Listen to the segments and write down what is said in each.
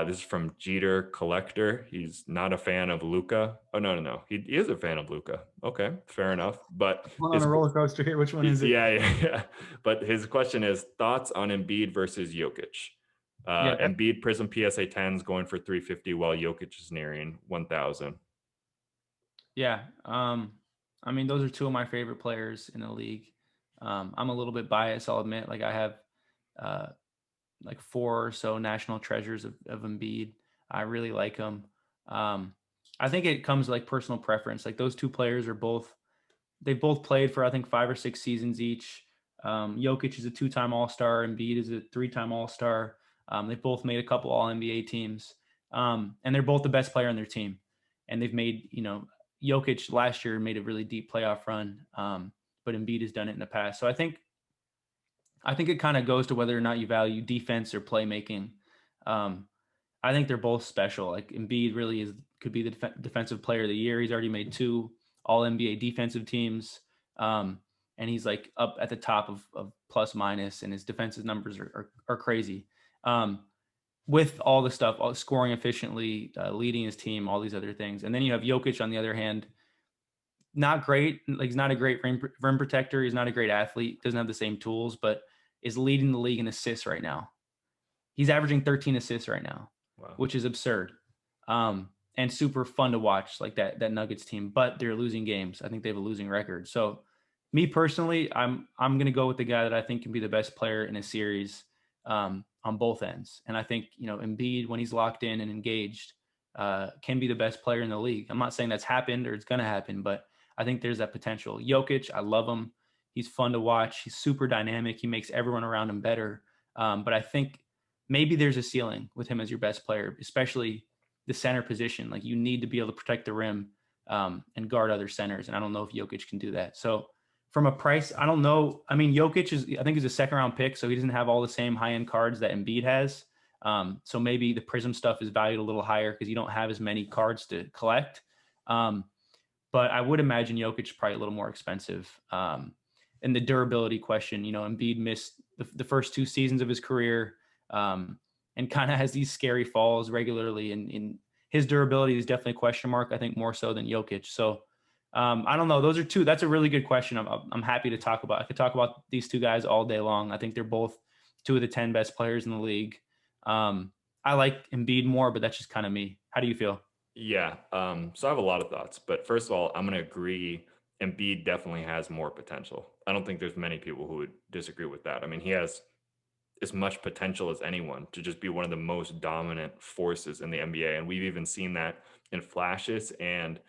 This is from Jeter Collector. He's not a fan of Luca. Oh, no, no, no. He is a fan of Luca. Okay, fair enough. But I'm on a roller coaster here. Which one is it? yeah, yeah, yeah. But his question is thoughts on Embiid versus Jokic. Yeah, Embiid Prism PSA 10s going for 350 while Jokic is nearing 1,000. yeah. I mean, those are two of my favorite players in the league. I'm a little bit biased, I'll admit. Like I have uh, like four or so national treasures of Embiid. I really like him. Um, I think it comes like personal preference. Like those two players are both they've both played for I think 5 or 6 seasons each. Jokic is a two-time All-Star. Embiid is a three-time All-Star. They've both made a couple All NBA teams, and they're both the best player on their team. And they've made Jokic last year made a really deep playoff run, but Embiid has done it in the past. So I think it kind of goes to whether or not you value defense or playmaking. Um, I think they're both special. Like Embiid really could be the defensive player of the year. He's already made two All NBA defensive teams, and he's like up at the top of plus minus, and his defensive numbers are crazy. Um, with all the stuff, all scoring efficiently, leading his team, all these other things, and then you have Jokic on the other hand, not great. Like he's not a great rim protector. He's not a great athlete. Doesn't have the same tools, but is leading the league in assists right now. He's averaging 13 assists right now, Wow. which is absurd. And super fun to watch, like that Nuggets team, but they're losing games. I think they have a losing record. So me personally, I'm gonna go with the guy that I think can be the best player in a series on both ends. And I think, Embiid, when he's locked in and engaged, can be the best player in the league. I'm not saying that's happened or it's gonna happen, but I think there's that potential. Jokic, I love him. He's fun to watch. He's super dynamic. He makes everyone around him better. But I think maybe there's a ceiling with him as your best player, especially the center position. Like you need to be able to protect the rim and guard other centers. And I don't know if Jokic can do that. So from a price, I don't know. I mean, I think he's a second round pick, so he doesn't have all the same high end cards that Embiid has. So maybe the Prism stuff is valued a little higher because you don't have as many cards to collect. Um, but I would imagine Jokic is probably a little more expensive. And the durability question, Embiid missed the first 2 seasons of his career, and kind of has these scary falls regularly. And his durability is definitely a question mark, I think more so than Jokic. So I don't know. Those are two. That's a really good question. I'm happy to talk about. I could talk about these two guys all day long. I think they're both two of the 10 best players in the league. I like Embiid more, but that's just kind of me. How do you feel? Yeah. So I have a lot of thoughts, but first of all, I'm going to agree. Embiid definitely has more potential. I don't think there's many people who would disagree with that. I mean, he has as much potential as anyone to just be one of the most dominant forces in the NBA. And we've even seen that in flashes and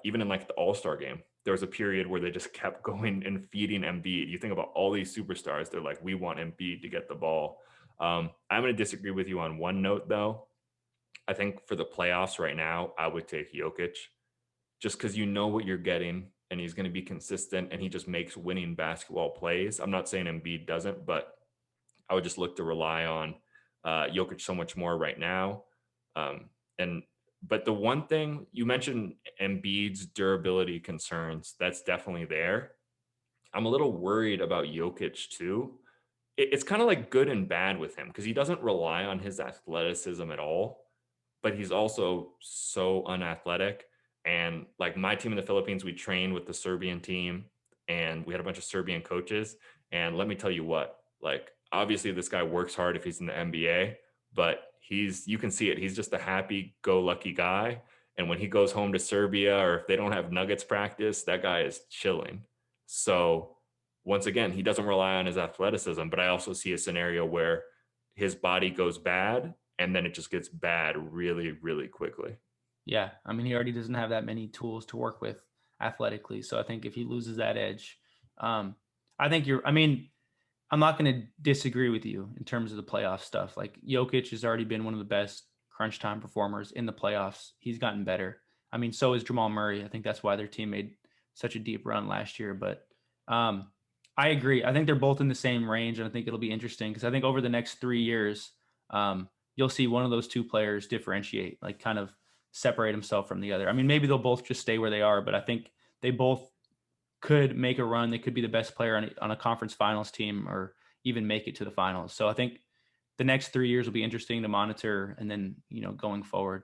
even in like the All-Star game. There was a period where they just kept going and feeding Embiid. You think about all these superstars, they're like, we want Embiid to get the ball. I'm going to disagree with you on one note, though. I think for the playoffs right now, I would take Jokic just because you know what you're getting and he's going to be consistent and he just makes winning basketball plays. I'm not saying Embiid doesn't, but I would just look to rely on Jokic so much more right now. Um, and but the one thing you mentioned, Embiid's durability concerns, that's definitely there. I'm a little worried about Jokic too. It's kind of like good and bad with him because he doesn't rely on his athleticism at all, but he's also so unathletic. And like my team in the Philippines, we trained with the Serbian team and we had a bunch of Serbian coaches. And let me tell you what, like, obviously this guy works hard if he's in the NBA, but you can see it. He's just a happy go lucky guy. And when he goes home to Serbia or if they don't have Nuggets practice, that guy is chilling. So once again, he doesn't rely on his athleticism, but I also see a scenario where his body goes bad and then it just gets bad really, really quickly. Yeah, I mean, he already doesn't have that many tools to work with athletically. So I think if he loses that edge, um, I think I mean, I'm not going to disagree with you in terms of the playoff stuff. Like Jokic has already been one of the best crunch time performers in the playoffs. He's gotten better. I mean, so is Jamal Murray. I think that's why their team made such a deep run last year. But um, I agree. I think they're both in the same range, and I think it'll be interesting because I think over the next 3 years, you'll see one of those two players differentiate, like kind of separate himself from the other. I mean, maybe they'll both just stay where they are, but I think they both could make a run. They could be the best player on a conference finals team or even make it to the finals. So I think the next 3 years will be interesting to monitor, and then going forward.